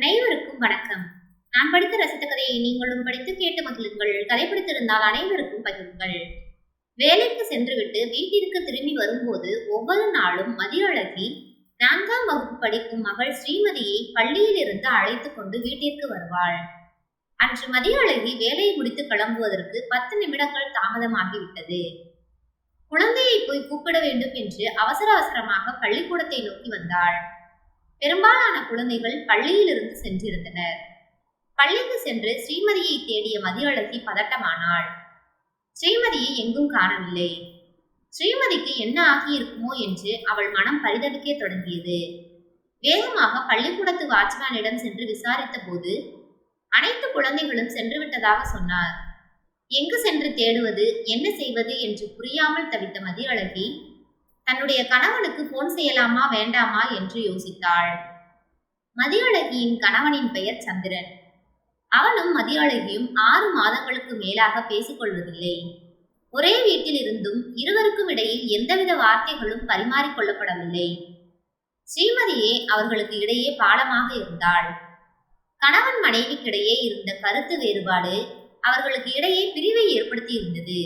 அனைவருக்கும் வணக்கம். நான் படித்து ரசித்த கதையை நீங்களும் படித்து கேட்டு மகிழுங்கள். கதை பிடித்திருந்தால் அனைவருக்கும் பகிருங்கள். வேலைக்கு சென்றுவிட்டு வீட்டிற்கு திரும்பி வரும்போது ஒவ்வொரு நாளும் மதியழகி 4ஆம் வகுப்பு படிக்கும் மகள் ஸ்ரீமதியை பள்ளியில் இருந்து அழைத்து கொண்டு வீட்டிற்கு வருவாள். அன்று மதியழகி வேலையை முடித்து கிளம்புவதற்கு 10 நிமிடங்கள் தாமதமாகிவிட்டது. குழந்தையை போய் கூப்பிட வேண்டும் என்று அவசர அவசரமாக பள்ளிக்கூடத்தை நோக்கி வந்தாள். பெரும்பாலான குழந்தைகள் பள்ளியில் இருந்து சென்றிருந்தனர். பள்ளிக்கு சென்று ஸ்ரீமதியை தேடிய மதியழகி பதட்டமானாள். ஸ்ரீமதியை எங்கும் காணவில்லை. ஸ்ரீமதிக்கு என்ன ஆகியிருக்குமோ என்று அவள் மனம் பரிதவிக்க தொடங்கியது. வேகமாக பள்ளிக்கூடத்து வாட்ச்மேனிடம் சென்று விசாரித்த போது அனைத்து குழந்தைகளும் சென்று விட்டதாக சொன்னார். எங்கு சென்று தேடுவது, என்ன செய்வது என்று புரியாமல் தவித்த மதியழகி தன்னுடைய கணவனுக்கு போன் செய்யலாமா வேண்டாமா என்று யோசித்தாள். மதியழகியின் கணவனின் பெயர் சந்திரன். அவனும் மதியழகியும் 6 மாதங்களுக்கு மேலாக பேசிக்கொள்வதில்லை. ஒரே வீட்டில் இருந்தும் இருவருக்கும் இடையில் எந்தவித வார்த்தைகளும் பரிமாறிக்கொள்ளப்படவில்லை. ஸ்ரீமதியே அவர்களுக்கு இடையே பாலமாக இருந்தாள். கணவன் மனைவிக்கிடையே இருந்த கருத்து வேறுபாடு அவர்களுக்கு இடையே பிரிவை ஏற்படுத்தி இருந்தது.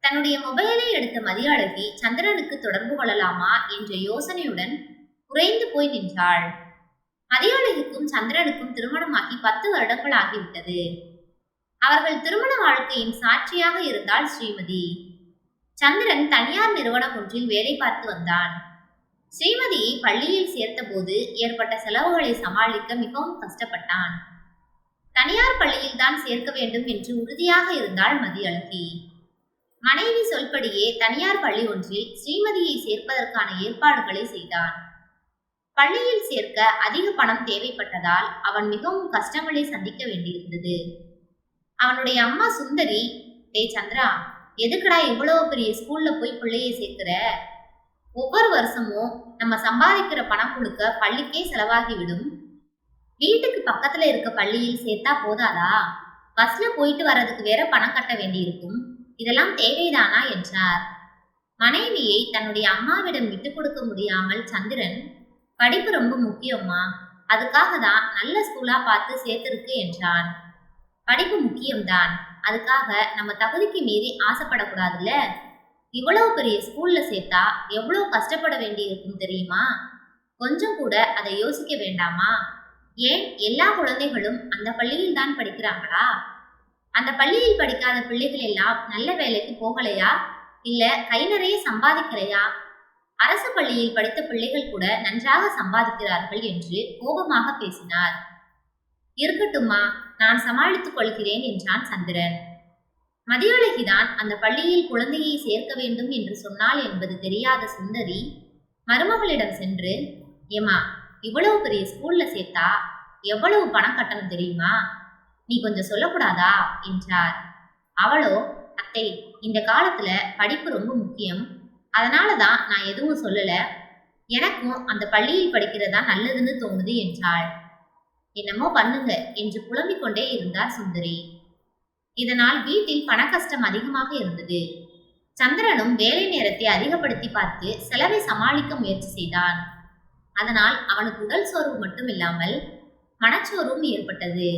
தன்னுடைய மொபைலை எடுத்த மதியழகி சந்திரனுக்கு தொடர்பு கொள்ளலாமா என்ற யோசனையுடன் குறைந்து போய் நின்றாள். மதியழகிக்கும் சந்திரனுக்கும் திருமணமாகி 10 வருடங்கள் ஆகிவிட்டது. அவர்கள் திருமண வாழ்க்கையின் சாட்சியாக இருந்தாள் ஸ்ரீமதி. சந்திரன் தனியார் நிறுவனம் ஒன்றில் வேலை பார்த்து வந்தான். ஸ்ரீமதியை பள்ளியில் சேர்த்த போது ஏற்பட்ட செலவுகளை சமாளிக்க மிகவும் கஷ்டப்பட்டான். தனியார் பள்ளியில் தான் சேர்க்க வேண்டும் என்று உறுதியாக இருந்தாள் மதியழகி. மனைவி சொல்படியே தனியார் பள்ளி ஒன்றில் ஸ்ரீமதியை சேர்ப்பதற்கான ஏற்பாடுகளை செய்தான். பள்ளியில் சேர்க்க அதிக பணம் தேவைப்பட்டதால் அவன் மிகவும் கஷ்டங்களை சந்திக்க வேண்டியிருந்தது. அவனுடைய அம்மா சுந்தரி, டேய் சந்திரா, எதுக்குடா இவ்வளவு பெரிய ஸ்கூல்ல போய் பிள்ளையை சேர்க்கிற? ஒவ்வொரு வருஷமும் நம்ம சம்பாதிக்கிற பணம் முழுக்க பள்ளிக்கே செலவாகிவிடும். வீட்டுக்கு பக்கத்துல இருக்க பள்ளியில் சேர்த்தா போதாதா? பஸ்ல போயிட்டு வர்றதுக்கு வேற பணம் கட்ட வேண்டியிருக்கும். இதெல்லாம் தேவைதானா என்றார். மனைவியை தன்னுடைய அம்மாவிடம் விட்டு கொடுக்க முடியாமல் சந்திரன், படிப்பு ரொம்ப முக்கியம்மா, அதுக்காக தான் நல்ல ஸ்கூலா பார்த்து சேர்த்திருக்கு என்றான். படிப்பு முக்கியம்தான், அதுக்காக நம்ம தகுதிக்கு மீறி ஆசைப்படக்கூடாதுல்ல. இவ்வளவு பெரிய ஸ்கூல்ல சேர்த்தா எவ்வளவு கஷ்டப்பட வேண்டியிருக்கும் தெரியுமா? கொஞ்சம் கூட அதை யோசிக்க வேண்டாமா? ஏன் எல்லா குழந்தைகளும் அந்த பள்ளியில் தான் படிக்கிறாங்களா? அந்த பள்ளியில் படிக்காத பிள்ளைகள் எல்லாம் நல்ல வேலைக்கு போகலையா? இல்ல கை நிறைய சம்பாதிக்கலையா? அரசு பள்ளியில் படித்த பிள்ளைகள் கூட நன்றாக சம்பாதிக்கிறார்கள் என்று கோபமாக பேசினார். இருக்கட்டும்மா, நான் சமாளித்துக் கொள்கிறேன் என்றான் சந்திரன். மதியழகிதான் அந்த பள்ளியில் குழந்தையை சேர்க்க வேண்டும் என்று சொன்னாள் என்பது தெரியாத சுந்தரி மருமகளிடம் சென்று, ஏமா, இவ்வளவு பெரிய ஸ்கூல்ல சேர்த்தா எவ்வளவு பணம் கட்டணும் தெரியுமா? நீ கொஞ்சம் சொல்லக்கூடாதா என்றார். அவளோ, அத்தை, இந்த காலத்துல படிப்பு ரொம்ப முக்கியம், அதனாலதான் நான் எதுவும் சொல்லல. எனக்கும் அந்த பள்ளியில் படிக்கிறதா நல்லதுன்னு தோணுது என்றாள். என்னமோ பண்ணுங்க என்று புலம்பிக் கொண்டே இருந்தார் சுந்தரி. இதனால் வீட்டில் பண கஷ்டம் அதிகமாக இருந்தது. சந்திரனும் வேலை நேரத்தை அதிகப்படுத்தி பார்த்து செலவை சமாளிக்க முயற்சி செய்தான். அதனால் அவனுக்கு உடல் சோர்வு மட்டும் இல்லாமல் மனச்சோர்வும் ஏற்பட்டது.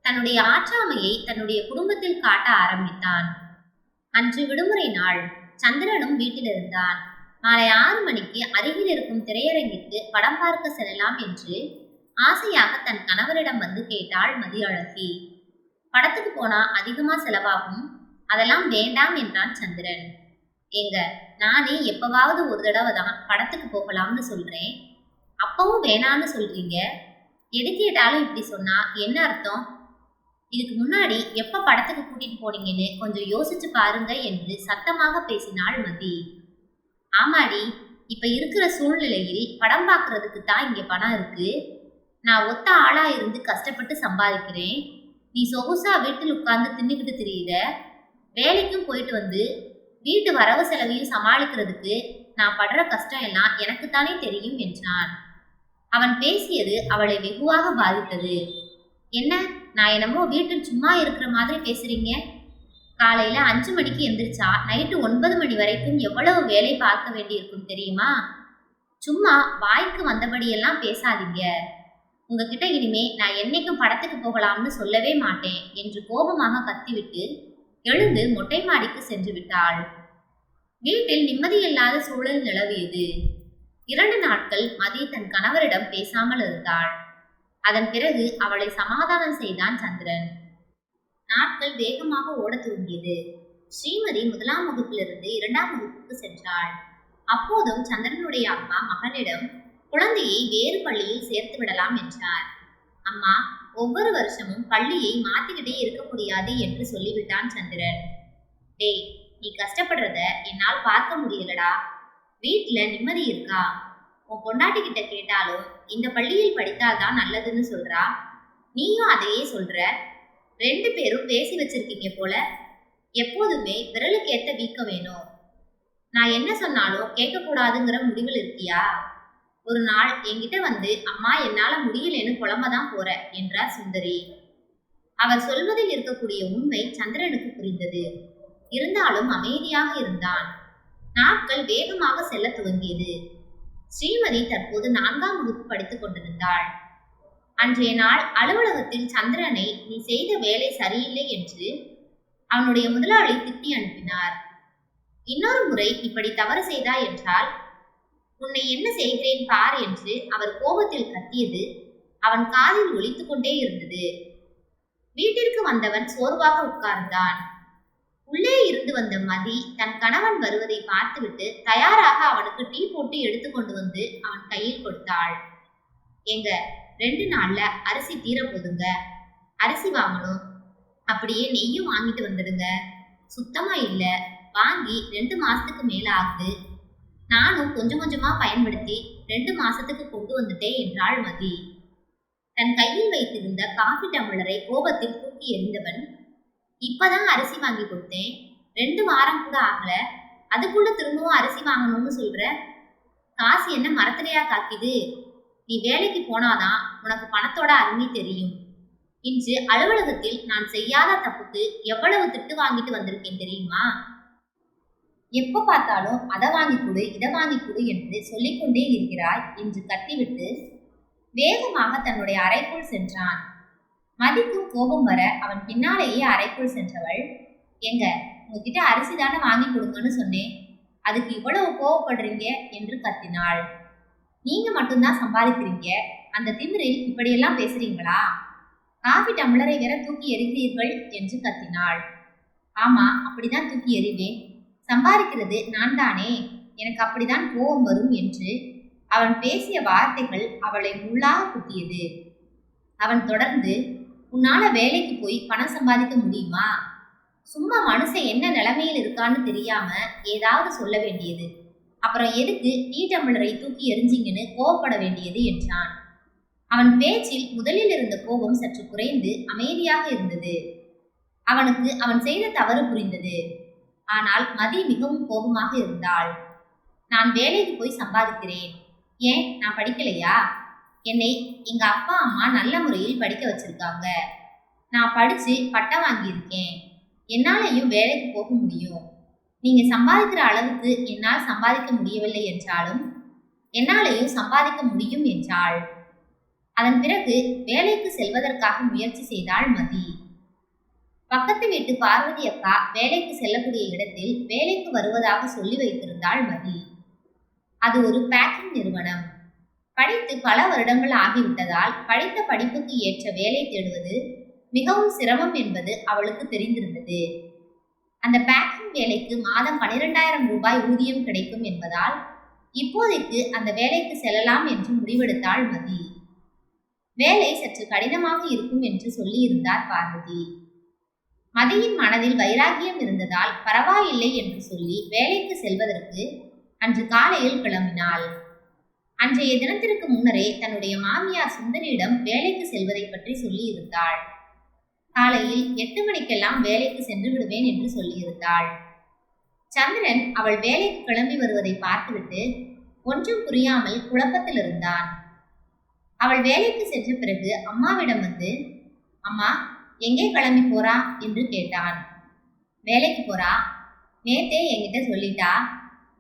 தன்னுடைய ஆற்றாமையை தன்னுடைய குடும்பத்தில் காட்ட ஆரம்பித்தான். அன்று விடுமுறை நாள். சந்திரனும் வீட்டில் இருந்தான். மாலை 6 மணிக்கு அருகில் இருக்கும் திரையரங்கிற்கு படம் பார்க்க செல்லலாம் என்று ஆசையாக தன் கணவரிடம் வந்து கேட்டாள் மதியழகி. படத்துக்கு போனா அதிகமா செலவாகும், அதெல்லாம் வேண்டாம் என்றான் சந்திரன். ஏங்க, நானே எப்பவாவது ஒரு தடவை தான் படத்துக்கு போகலாம்னு சொல்றேன், அப்பவும் வேணான்னு சொல்றீங்க. எது கேட்டாலும் இப்படி சொன்னா என்ன அர்த்தம்? இதுக்கு முன்னாடி எப்ப படத்துக்கு கூட்டிட்டு போனீங்கன்னு கொஞ்சம் யோசிச்சு பாருங்க என்று சத்தமாக பேசினாள் மதி. ஆமாடி, இப்ப இருக்கிற சூழ்நிலையில் படம் பார்க்கறதுக்கு தான் இங்க பணம் இருக்கு. நான் ஒத்த ஆளா இருந்து கஷ்டப்பட்டு சம்பாதிக்கிறேன். நீ சொகுசா வீட்டில் உட்கார்ந்து தின்னுக்கிட்டு திரியிற. வேலைக்கும் போயிட்டு வந்து வீட்டு வரவு செலவையும் சமாளிக்கிறதுக்கு நான் படுற கஷ்டம் எல்லாம் எனக்குத்தானே தெரியும் என்றான். அவன் பேசியது அவளை வெகுவாக பாதித்தது. என்ன, நான் என்னமோ வீட்டில் சும்மா இருக்கிற மாதிரி பேசுறீங்க? காலையில 5 மணிக்கு எந்திரிச்சா நைட்டு 9 மணி வரைக்கும் எவ்வளவு வேலை பார்க்க வேண்டியிருக்கும் தெரியுமா? சும்மா வாய்க்கு வந்தபடியெல்லாம் பேசாதீங்க. உங்ககிட்ட இனிமே நான் என்னைக்கும் படத்துக்கு போகலாம்னு சொல்லவே மாட்டேன் என்று கோபமாக கத்திவிட்டு எழுந்து மொட்டை மாடிக்கு சென்று விட்டாள். வீட்டில் நிம்மதியில்லாத சூழல் நிலவியது. 2 நாட்கள் மதி தன் கணவரிடம் பேசாமல் இருந்தாள். அதன் பிறகு அவளை சமாதானம் செய்தான் சந்திரன். நாட்கள் வேகமாக ஓடத் துவங்கியது. ஸ்ரீமதி 1ஆம் வகுப்பிலிருந்து 2ஆம் வகுப்புக்கு சென்றாள். அப்போதும் சந்திரனுடைய அம்மா மகனிடம் குழந்தையை வேறு பள்ளியில் சேர்த்து விடலாம் என்றார். அம்மா, ஒவ்வொரு வருஷமும் பள்ளியை மாத்திக்கிட்டே இருக்க முடியாது என்று சொல்லிவிட்டான் சந்திரன். டேய், நீ கஷ்டப்படுறத என்னால் பார்க்க முடியலடா. வீட்டுல நிம்மதி இருக்கா? உன் பொண்டாட்டி கிட்ட கேட்டாலும் இந்த பள்ளியில் படித்தால்தான் நல்லதுன்னு சொல்றா. நீயும் அதையே சொல்ற. 2 பேரும் பேசி வச்சிருக்கீங்க போல. எப்போதுமே விரலுக்கேத்த வீக்க வேணும். நான் என்ன சொன்னாலும் கேட்கக்கூடாதுங்கிற முடிவில் இருக்கியா? ஒரு நாள் என்கிட்ட வந்து அம்மா என்னால முடியலன்னு புலம்பதான் போற என்றார் சுந்தரி. அவர் சொல்வதில் இருக்கக்கூடிய உண்மை சந்திரனுக்கு புரிந்தது. இருந்தாலும் அமைதியாக இருந்தான். நாட்கள் வேகமாக செல்ல துவங்கியது. ஸ்ரீமதி தற்போது 4ஆம் வகுப்பு படித்துக் கொண்டிருந்தாள். அன்றைய நாள் அலுவலகத்தில் சந்திரனை நீ செய்த வேலை சரியில்லை என்று அவனுடைய முதலாளி திட்டி அனுப்பினார். இன்னொரு முறை இப்படி தவறு செய்தாய் என்றால் உன்னை என்ன செய்கிறேன் பார் என்று அவர் கோபத்தில் கத்தியது அவன் காதில் ஒலித்துக் கொண்டே இருந்தது. வீட்டிற்கு வந்தவன் சோர்வாக உட்கார்ந்தான். உள்ளே இருந்து வந்த மதி தன் கணவன் வருவதை பார்த்துவிட்டு தயாராக அவனுக்கு டீ போட்டு எடுத்துக்கொண்டு வந்து அவன் கையில் கொடுத்தாள். எங்க 2 நாள்ல அரிசி தீர போதுங்க. அரிசி வாங்கணும். அப்படியே நெய்யும் வாங்கிட்டு வந்துடுங்க. சுத்தமா இல்ல, வாங்கி 2 மாசத்துக்கு மேல ஆகுது. நானும் கொஞ்சம் கொஞ்சமா பயன்படுத்தி 2 மாசத்துக்கு கொண்டு வந்துட்டேன் என்றாள் மதி. தன் கையில் வைத்திருந்த காஃபி டம்ளரை கோபத்தில் தூக்கி எறிந்தவன், இப்பதான் அரிசி வாங்கி கொடுத்தேன், 2 வாரம் கூட ஆகல, அதுக்குள்ள திரும்பவும் அரிசி வாங்கணும்னு சொல்ற. காசு என்ன மரத்திலையா காக்கிது? நீ வேலைக்கு போனாதான் உனக்கு பணத்தோட அருமை தெரியும். இன்று அலுவலகத்தில் நான் செய்யாத தப்புக்கு எவ்வளவு திட்டு வாங்கிட்டு வந்திருக்கேன் தெரியுமா? எப்ப பார்த்தாலும் அதை வாங்கி கொடு இதை வாங்கி கொடு என்று சொல்லிக்கொண்டே இருக்கிறாய் என்று கத்திவிட்டு வேகமாக தன்னுடைய அறைக்குள் சென்றான். மதிக்கும் கோபம் வர அவன் பின்னாலேயே அறைக்குள் சென்றவள், எங்க உங்ககிட்ட அரிசி தானே வாங்கி கொடுங்கன்னு சொன்னேன், அதுக்கு இவ்வளவு கோவப்படுறீங்க என்று கத்தினாள். நீங்க மட்டும்தான் சம்பாதிக்கிறீங்க, அந்த திமிரில் இப்படியெல்லாம் பேசுறீங்களா? காஃபி டம்ளரை வேற தூக்கி எறிகிறீர்கள் என்று கத்தினாள். ஆமா, அப்படிதான் தூக்கி எறிவேன். சம்பாதிக்கிறது நான் தானே, எனக்கு அப்படிதான் கோபம் வரும் என்று அவன் பேசிய வார்த்தைகள் அவளை முள்ளாக குத்தியது. அவன் தொடர்ந்து, உன்னால வேலைக்கு போய் பணம் சம்பாதிக்க முடியுமா? சும்மா மனுஷன் என்ன நிலைமையில் இருக்கான்னு தெரியாம ஏதாவது சொல்ல வேண்டியது, அப்புறம் எதுக்கு டீ டம்ளரை தூக்கி எறிஞ்சிங்கன்னு கோவப்பட வேண்டியது என்றான். அவன் பேச்சில் முதலில் இருந்த கோபம் சற்று குறைந்து அமைதியாக இருந்தது. அவனுக்கு அவன் செய்த தவறு புரிந்தது. ஆனால் மதி மிகவும் கோபமாக இருந்தாள். நான் வேலைக்கு போய் சம்பாதிக்கிறேன், ஏன் நான் படிக்கலையா? என்னை எங்க அப்பா அம்மா நல்ல முறையில் படிக்க வச்சிருக்காங்க. நான் படிச்சு பட்டம் வாங்கியிருக்கேன், என்னாலையும் வேலைக்கு போக முடியும். நீங்க சம்பாதிக்கிற அளவுக்கு என்னால் சம்பாதிக்க முடியவில்லை என்றாலும் என்னாலையும் சம்பாதிக்க முடியும் என்றாள். அதன் பிறகு வேலைக்கு செல்வதற்காக முயற்சி செய்தாள் மதி. பக்கத்து வீட்டு பார்வதி அக்கா வேலைக்கு செல்லக்கூடிய இடத்தில் வேலைக்கு வருவதாக சொல்லி வைத்திருந்தாள் மதி. அது ஒரு பேக்கிங் நிறுவனம். படித்து பல வருடங்கள் ஆகிவிட்டதால் படித்த படிப்புக்கு ஏற்ற வேலை தேடுவது மிகவும் சிரமம் என்பது அவளுக்கு தெரிந்திருந்தது. அந்த பேக்கிங் வேலைக்கு மாதம் 12,000 ரூபாய் ஊதியம் கிடைக்கும் என்பதால் இப்போதைக்கு அந்த வேலைக்கு செல்லலாம் என்று முடிவெடுத்தாள் மதி. வேலை சற்று கடினமாக இருக்கும் என்று சொல்லியிருந்தார் பார்வதி. மதியின் மனதில் வைராகியம் இருந்ததால் பரவாயில்லை என்று சொல்லி வேலைக்கு செல்வதற்கு அன்று காலையில் கிளம்பினாள். அன்றைய தினத்திற்கு முன்னரே தன்னுடைய மாமியார் சுந்தரியிடம் வேலைக்கு செல்வதை பற்றி சொல்லியிருந்தாள். காலையில் 8 மணிக்கெல்லாம் வேலைக்கு சென்று விடுவேன் என்று சொல்லியிருந்தாள். சந்திரன் அவள் வேலைக்கு கிளம்பி வருவதை பார்த்துவிட்டு ஒன்றும் புரியாமல் குழப்பத்தில் இருந்தான். அவள் வேலைக்கு சென்ற பிறகு அம்மாவிடம் வந்து, அம்மா எங்கே கிளம்பி போறா என்று கேட்டான். வேலைக்கு போறா, நேத்தே என்கிட்ட சொல்லிட்டா.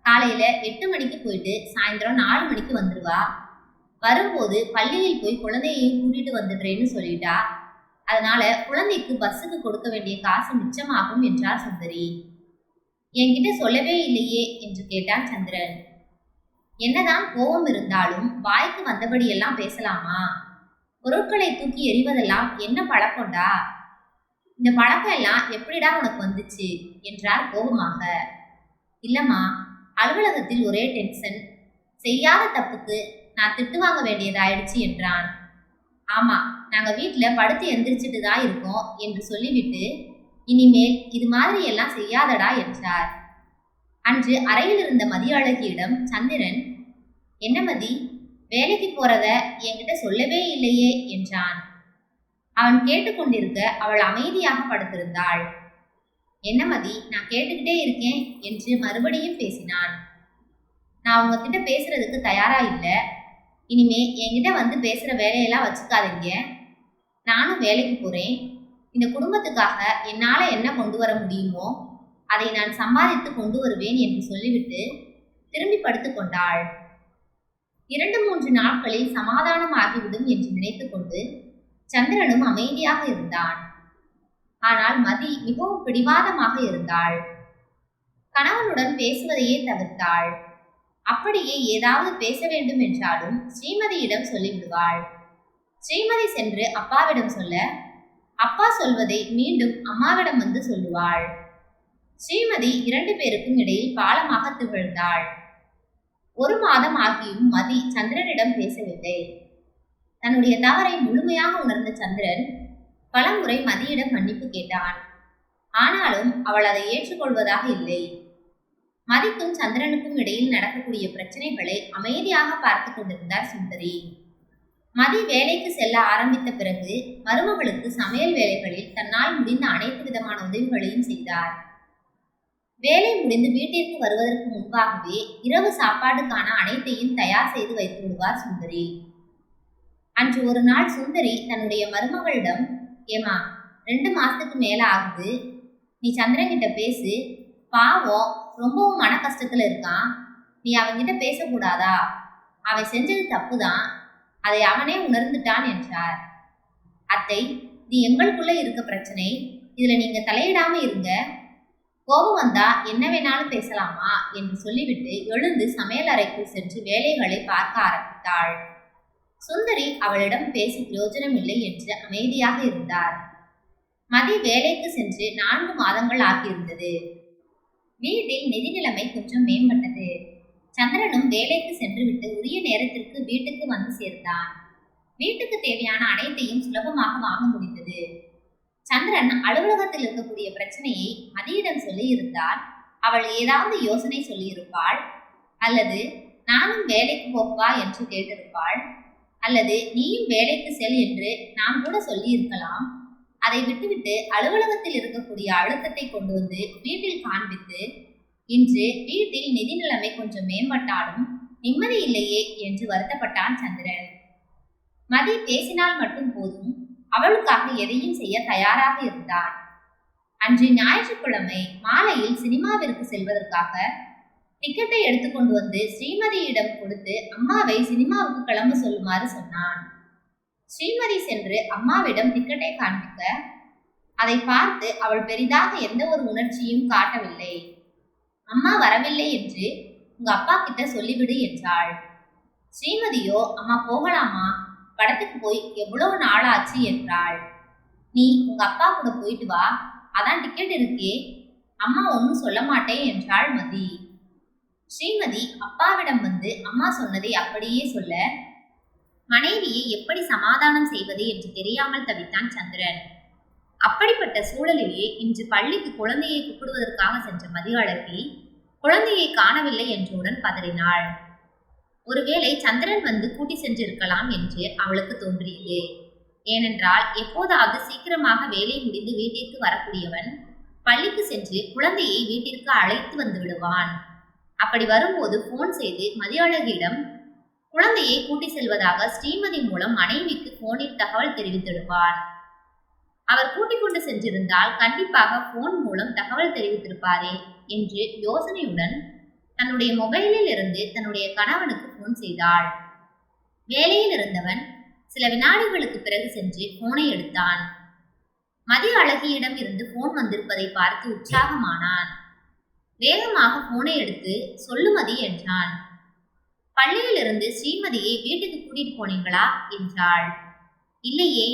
காலையில 8 மணிக்கு போயிட்டு சாயந்தரம் 4 மணிக்கு வந்துருவா. வரும்போது பள்ளியில் போய் குழந்தையையும் கூட்டிட்டு வந்துடுறேன்னு சொல்லிட்டா. அதனால குழந்தைக்கு பஸ்ஸுக்கு கொடுக்க வேண்டிய காசு மிச்சமாகும் என்றார் சுந்தரி. என்கிட்ட சொல்லவே இல்லையே என்று கேட்டான் சந்திரன். என்னதான் கோபம் இருந்தாலும் வாய்க்கு வந்தபடியெல்லாம் பேசலாமா? பொருட்களை தூக்கி எறிவதெல்லாம் என்ன பழக்கம்டா? இந்த பழக்கம் எல்லாம் எப்படிடா உனக்கு வந்துச்சு என்றார் கோபமாக. இல்லம்மா, அலுவலகத்தில் ஒரே டென்ஷன். செய்யாத தப்புக்கு நான் திட்டு வாங்க வேண்டியதாயிடுச்சு என்றான். ஆமா, நாங்க வீட்டுல படுத்து எந்திரிச்சிட்டு தான் இருக்கோம் என்று சொல்லிவிட்டு இனிமேல் இது மாதிரி எல்லாம் செய்யாதடா என்றார். அன்று அறையில் இருந்த மதியழகியிடம் சந்திரன், என்ன மதி, வேலைக்கு போறத என்கிட்ட சொல்லவே இல்லையே என்றான். அவன் கேட்டுக்கொண்டிருக்க அவள் அமைதியாக படுத்திருந்தாள். என்ன மதி, நான் கேட்டுக்கிட்டே இருக்கேன் என்று மறுபடியும் பேசினான். நான் உங்ககிட்ட பேசுறதுக்கு தயாரா இல்லை. இனிமே என்கிட்ட வந்து பேசுற வேலையெல்லாம் வச்சுக்காதீங்க. நானும் வேலைக்கு போறேன். இந்த குடும்பத்துக்காக என்னால என்ன கொண்டு வர முடியுமோ அதை நான் சம்பாதித்து கொண்டு வருவேன் என்று சொல்லிவிட்டு திரும்பி படுத்து கொண்டாள். 2-3 நாட்களில் சமாதானம் ஆகிவிடும் என்று நினைத்து கொண்டு சந்திரனும் அமைதியாக இருந்தான். ஆனால் மதி மிகவும் பிடிவாதமாக இருந்தாள். கணவனுடன் பேசுவதையே தவிர்த்தாள். அப்படியே ஏதாவது பேச வேண்டும் என்றாலும் ஸ்ரீமதியிடம் சொல்லிவிடுவாள். ஸ்ரீமதி சென்று அப்பாவிடம் சொல்ல, அப்பா சொல்வதை மீண்டும் அம்மாவிடம் வந்து சொல்லுவாள். ஸ்ரீமதி 2 பேருக்கும் இடையில் பாலமாக திகழ்ந்தாள். 1 மாதம் ஆகியும் மதி சந்திரனிடம் பேசவில்லை. தன்னுடைய தவறை முழுமையாக உணர்ந்த சந்திரன் பலமுறை மதியிடம் மன்னிப்பு கேட்டான். ஆனாலும் அவள் அதை ஏற்றுக்கொள்வதாக இல்லை. மதிக்கும் சந்திரனுக்கும் இடையில் நடக்கக்கூடிய பிரச்சனைகளை அமைதியாக பார்த்து கொண்டிருந்தார் சுந்தரி. மதி வேலைக்கு செல்ல ஆரம்பித்த பிறகு மருமகளுக்கு சமையல் வேலைகளில் தன்னால் முடிந்த அனைத்து விதமான உதவிகளையும் செய்தார். வேலை முடிந்து வீட்டிற்கு வருவதற்கு முன்பாகவே இரவு சாப்பாடுக்கான அனைத்தையும் தயார் செய்து வைத்து விடுவார் சுந்தரி. அன்று ஒரு நாள் சுந்தரி தன்னுடைய மருமகளிடம், ஏமா, 2 மாசத்துக்கு மேல ஆகுது, நீ சந்திரன்கிட்ட பேசு, பாவம் ரொம்பவும் மன கஷ்டத்துல இருக்கான், நீ அவன்கிட்ட பேசக்கூடாதா? அவன் செஞ்சது தப்புதான், அதை அவனே உணர்ந்துட்டான் என்றார். அத்தை, இது எங்களுக்குள்ள இருக்க பிரச்சனை, இதுல நீங்க தலையிடாம இருங்க. கோபம் வந்தா என்ன வேணாலும் பேசலாமா என்று சொல்லிவிட்டு எழுந்து சமையல் அறைக்குள் சென்று வேலைகளை பார்க்க ஆரம்பித்தாள். சுந்தரி அவளிடம் பேசி பிரயோஜனம் இல்லை என்று அமைதியாக இருந்தார். மதி வேலைக்கு சென்று 4 மாதங்கள் ஆகியிருந்தது. வீட்டில் நிதி நிலைமை கொஞ்சம் மேம்பட்டது. சந்திரனும் வேலைக்கு சென்றுவிட்டு உரிய நேரத்திற்கு வீட்டுக்கு வந்து சேர்ந்தான். வீட்டுக்கு தேவையான அனைத்தையும் சுலபமாக வாங்க முடிந்தது. சந்திரன் அலுவலகத்தில் இருக்கக்கூடிய பிரச்சனையை மதியிடம் சொல்லி இருந்தால் அவள் ஏதாவது யோசனை சொல்லியிருப்பாள், அல்லது நானும் வேலைக்கு போவா என்று கேட்டிருப்பாள், அல்லது நீயும் வேலைக்கு செல் என்று நான் கூட சொல்லியிருக்கலாம். அதை விட்டுவிட்டு அலுவலகத்தில் இருக்கக்கூடிய அழுத்தத்தை கொண்டு வந்து வீட்டில் காண்பித்து, இன்று வீட்டில் நிதி நிலைமை கொஞ்சம் மேம்பட்டாலும் நிம்மதி இல்லையே என்று வருத்தப்பட்டான் சந்திரன். மதி பேசினால் மட்டும் போதும், அவளுக்காக எதையும் செய்ய தயாராக இருந்தான். அன்று ஞாயிற்றுக்கிழமை மாலையில் சினிமாவிற்கு செல்வதற்காக டிக்கெட்டை எடுத்துக்கொண்டு வந்து ஸ்ரீமதியிடம் கொடுத்து அம்மாவை சினிமாவுக்கு கிளம்ப சொல்லுமாறு சொன்னான். ஸ்ரீமதி சென்று அம்மாவிடம் டிக்கெட்டை காண்பிக்க, அதை பார்த்து அவள் பெரிதாக எந்த ஒரு உணர்ச்சியும் காட்டவில்லை. அம்மா வரவில்லை என்று உங்க அப்பா கிட்ட சொல்லிவிடு என்றாள். ஸ்ரீமதியோ, அம்மா போகலாமா, படத்துக்கு போய் எவ்வளவு நாள் ஆச்சு என்றாள். நீ உங்க அப்பா கூட போயிட்டு வா, அதான் டிக்கெட் இருக்கே, அம்மா ஒன்னும் சொல்ல மாட்டேன் என்றாள் மதி. ஸ்ரீமதி அப்பாவிடம் வந்து அம்மா சொன்னதை அப்படியே சொல்ல, மனைவியை எப்படி சமாதானம் செய்வது என்று தெரியாமல் தவித்தான் சந்திரன். அப்படிப்பட்ட சூழலிலே இன்று பள்ளிக்கு குழந்தையை கூப்பிடுவதற்காக சென்ற மதியழகி குழந்தையை காணவில்லை என்றவுடன் பதறினாள். ஒருவேளை சந்திரன் வந்து கூட்டி சென்றிருக்கலாம் என்று அவளுக்கு தோன்றியது. ஏனென்றால் எப்போதாவது சீக்கிரமாக வேலை முடிந்து வீட்டிற்கு வரக்கூடியவன் பள்ளிக்கு சென்று குழந்தையை வீட்டிற்கு அழைத்து வந்து விடுவான். அப்படி வரும்போது போன் செய்து மதியழகியிடம் குழந்தையை கூட்டி செல்வதாக ஸ்ரீமதி மூலம் மனைவிக்கு போனில் தகவல் தெரிவித்திடுவார். அவர் கூட்டிக் கொண்டு சென்றிருந்தால் கண்டிப்பாக போன் மூலம் தகவல் தெரிவித்திருப்பாரே என்று யோசனையுடன் தன்னுடைய மொபைலில் இருந்து தன்னுடைய கணவனுக்கு போன் செய்தாள். வேலையில் இருந்தவன் சில வினாடிகளுக்கு பிறகு சென்று போனை எடுத்தான். மதி அழகியிடம் இருந்து போன் வந்திருப்பதை பார்த்து உற்சாகமானான். வேகமாக போனை எடுத்து சொல்லு மதி என்றான். பள்ளியிலிருந்து ஸ்ரீமதியை வீட்டுக்கு கூட்டிட்டு போனீங்களா என்றாள். இல்லையே,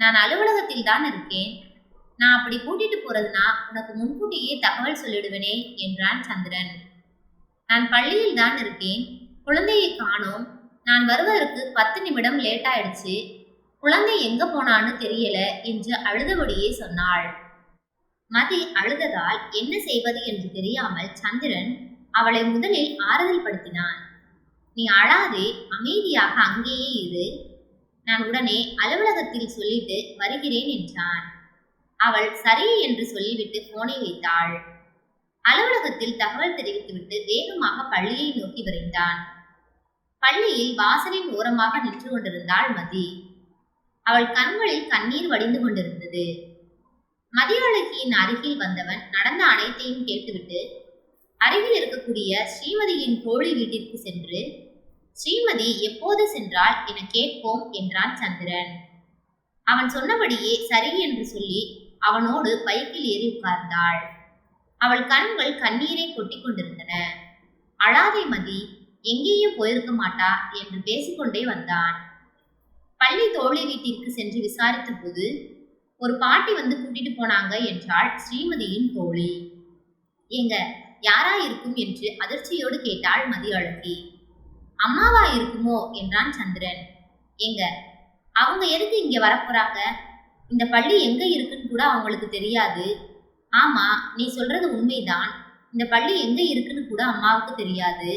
நான் அலுவலகத்தில் தான் இருக்கேன். நான் அப்படி கூட்டிட்டு போறதுனா உனக்கு முன்கூட்டியே தகவல் சொல்லிடுவேனே என்றான் சந்திரன். நான் பள்ளியில் தான் இருக்கேன், குழந்தையை காணோம். நான் வருவதற்கு 10 நிமிடம் லேட் ஆயிடுச்சு. குழந்தை எங்க போனான்னு தெரியல என்று அழுதபடியே சொன்னாள். மதி அழுததால் என்ன செய்வது என்று தெரியாமல் சந்திரன் அவளை முதலில் ஆறுதல் படுத்தினான். நீ அழாதே, அமைதியாக அங்கேயே இரு. நான் உடனே அலுவலகத்தில் சொல்லிட்டு வருகிறேன் என்றான். அவள் சரி என்று சொல்லிவிட்டு போனை வைத்தாள். அலுவலகத்தில் தகவல் தெரிவித்துவிட்டு வேகமாக பள்ளியை நோக்கி விரைந்தான். பள்ளியில் வாசலின் ஓரமாக நின்று கொண்டிருந்தாள் மதி. அவள் கண்களில் கண்ணீர் வடிந்து கொண்டிருந்தது. மதியழகியின் அருகில் வந்தவன் நடந்த அனைத்தையும் கேட்டுவிட்டு அருகில் இருக்கக்கூடிய ஸ்ரீமதியின் தோழி வீட்டிற்கு சென்று, ஸ்ரீமதி எப்போது சென்றால் என கேட்போம் என்றான் சந்திரன். அவன் சொன்னபடியே சரி என்று சொல்லி அவனோடு பைக்கில் ஏறி உட்கார்ந்தாள். அவள் கண்கள் கண்ணீரை கொட்டி கொண்டிருந்தன. அழாதே மதி, எங்கேயும் போயிருக்க மாட்டா என்று பேசிக்கொண்டே வந்தான். பள்ளி தோழி வீட்டிற்கு சென்று விசாரித்த போது ஒரு பாட்டி வந்து கூட்டிட்டு போனாங்க என்றாள் ஸ்ரீமதியின் தோழி. எங்க யாரா இருக்கும் என்று அதிர்ச்சியோடு கேட்டாள் மதியழகி. அம்மாவா இருக்குமோ என்றான் சந்திரன். எங்க அவங்க எதுக்கு இங்க வரப்போறாங்க? இந்த பள்ளி எங்க இருக்குன்னு கூட அவங்களுக்கு தெரியாது. ஆமா, நீ சொல்றது உண்மைதான். இந்த பள்ளி எங்க இருக்குன்னு கூட அம்மாவுக்கு தெரியாது.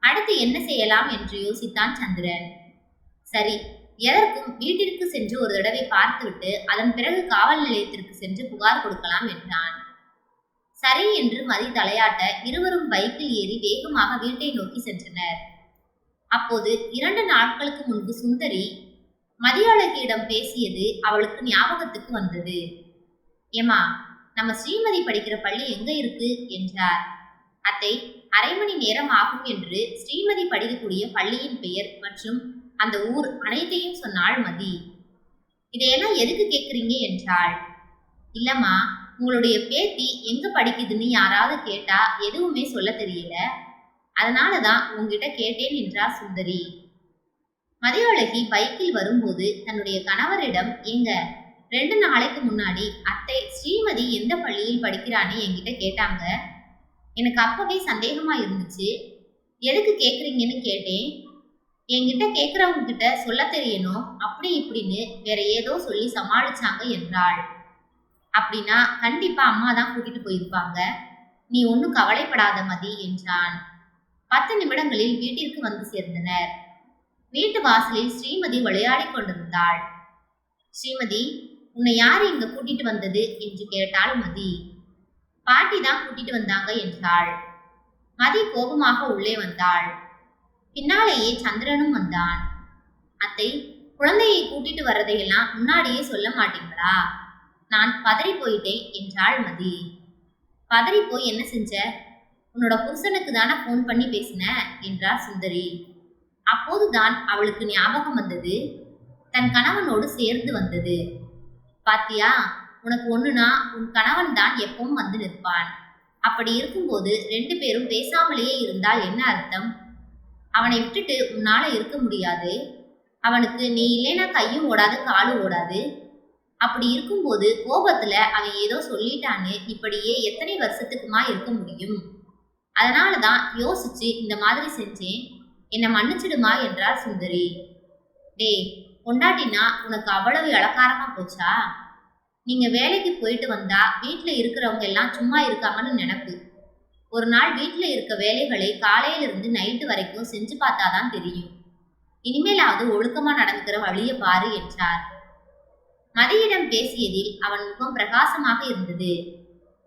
அடுத்து என்ன செய்யலாம் என்று யோசித்தான் சந்திரன். சரி, எதற்கும் வீட்டிற்கு சென்று ஒரு தடவை பார்த்துவிட்டு அதன் பிறகு காவல் நிலையத்திற்கு சென்று புகார் கொடுக்கலாம் என்றான். சரி என்று மதி தலையாட்ட இருவரும் பைக்கில் ஏறி வேகமாக வீட்டை நோக்கி சென்றனர். அப்போது 2 நாட்களுக்கு முன்பு சுந்தரி மதியழகியிடம் பேசியது அவளுக்கு ஞாபகத்துக்கு வந்தது. ஏமா, நம்ம ஸ்ரீமதி படிக்கிற பள்ளி எங்க இருக்கு என்றார். அத்தை, 1/2 மணி நேரம் ஆகும் என்று ஸ்ரீமதி படிக்கக்கூடிய பள்ளியின் பெயர் மற்றும் அந்த ஊர் அனைத்தையும் சொன்னாள் மதி. இதையெல்லாம் எதுக்கு கேட்குறீங்க என்றாள். இல்லம்மா, உங்களுடைய பேத்தி எங்க படிக்குதுன்னு யாராவது கேட்டா எதுவுமே சொல்ல தெரியல, அதனாலதான் உங்ககிட்ட கேட்டேன் என்றார் சுந்தரி. மதியழகி பைக்கில் வரும்போது தன்னுடைய கணவரிடம், எங்க 2 நாளைக்கு முன்னாடி அத்தை ஸ்ரீமதி எந்த பள்ளியில் படிக்கிறான்னு என்கிட்ட கேட்டாங்க. எனக்கு அப்பவே சந்தேகமா இருந்துச்சு. எதுக்கு கேட்குறீங்கன்னு கேட்டேன். என்கிட்ட கேட்குறவங்க கிட்ட சொல்ல தெரியணும் அப்படி இப்படின்னு வேற ஏதோ சொல்லி சமாளிச்சாங்க என்றாள். அப்படின்னா கண்டிப்பா அம்மா தான் கூட்டிட்டு போயிருப்பாங்க. நீ ஒன்னும் கவலைப்படாத மதி என்றான். 10 நிமிடங்களில் வீட்டிற்கு வந்து சேர்ந்தனர். வீட்டு வாசலில் ஸ்ரீமதி விளையாடி கொண்டிருந்தாள். ஸ்ரீமதி, உன்னை யார் இங்க கூட்டிட்டு வந்தது என்று கேட்டாள் மதி. பாட்டி தான் கூட்டிட்டு வந்தாங்க என்றாள். மதி கோபமாக உள்ளே வந்தாள். பின்னாலேயே சந்திரனும் வந்தான். அத்தை, குழந்தையை கூட்டிட்டு வர்றதையெல்லாம் முன்னாடியே சொல்ல மாட்டீங்களா? நான் பதறி போயிட்டேன் என்றாள் மதி. பதறி போய் என்ன செஞ்ச? உன்னோட புருஷனுக்கு தானே போன் பண்ணி பேசின என்றார் சுந்தரி. அப்போதுதான் அவளுக்கு ஞாபகம் வந்தது, தன் கணவனோடு சேர்ந்து வந்தது. பாத்தியா, உனக்கு ஒண்ணுனா உன் கணவன் தான் எப்பவும் வந்து நிற்பான். அப்படி இருக்கும்போது 2 பேரும் பேசாமலேயே இருந்தால் என்ன அர்த்தம்? அவனை விட்டுட்டு உன்னால இருக்க முடியாது. அவனுக்கு நீ இல்லைன்னா கையும் ஓடாது காலும் ஓடாது. அப்படி இருக்கும்போது கோபத்துல அவன் ஏதோ சொல்லிட்டான்னு இப்படியே எத்தனை வருஷத்துக்குமா இருக்க முடியும்? அதனாலதான் யோசிச்சு இந்த மாதிரி செஞ்சேன், என்னை மன்னிச்சிடுமா என்றார் சுந்தரி. டேய், பொண்டாட்டினா உனக்கு அவ்வளவு இளக்காரமா போச்சா? நீங்க வேலைக்கு போயிட்டு வந்தா வீட்டுல இருக்கிறவங்க எல்லாம் சும்மா இருக்காங்கன்னு நினைப்பு. ஒரு நாள் வீட்டுல இருக்க வேலைகளை காலையில இருந்து நைட்டு வரைக்கும் செஞ்சு பார்த்தாதான் தெரியும். இனிமேலாவது ஒழுக்கமா நடந்துக்கிற வழிய பாரு என்றார். மதியிடம் பேசியதில் அவன் முகம் பிரகாசமாக இருந்தது.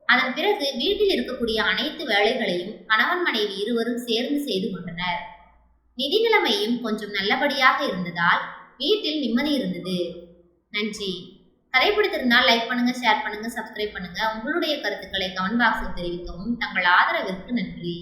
அதன் பிறகு வீட்டில் இருக்கக்கூடிய அனைத்து வேலைகளையும் கணவன் மனைவி இருவரும் சேர்ந்து செய்து கொண்டனர். நிதி நிலைமையும் கொஞ்சம் நல்லபடியாக இருந்ததால் வீட்டில் நிம்மதி இருந்தது. நன்றி. கதை பிடித்திருந்தால் லைக் பண்ணுங்க, ஷேர் பண்ணுங்க, சப்ஸ்கிரைப் பண்ணுங்க. உங்களுடைய கருத்துக்களை கமெண்ட் பாக்ஸில் தெரிவிக்கவும். தங்கள் ஆதரவிற்கு நன்றி.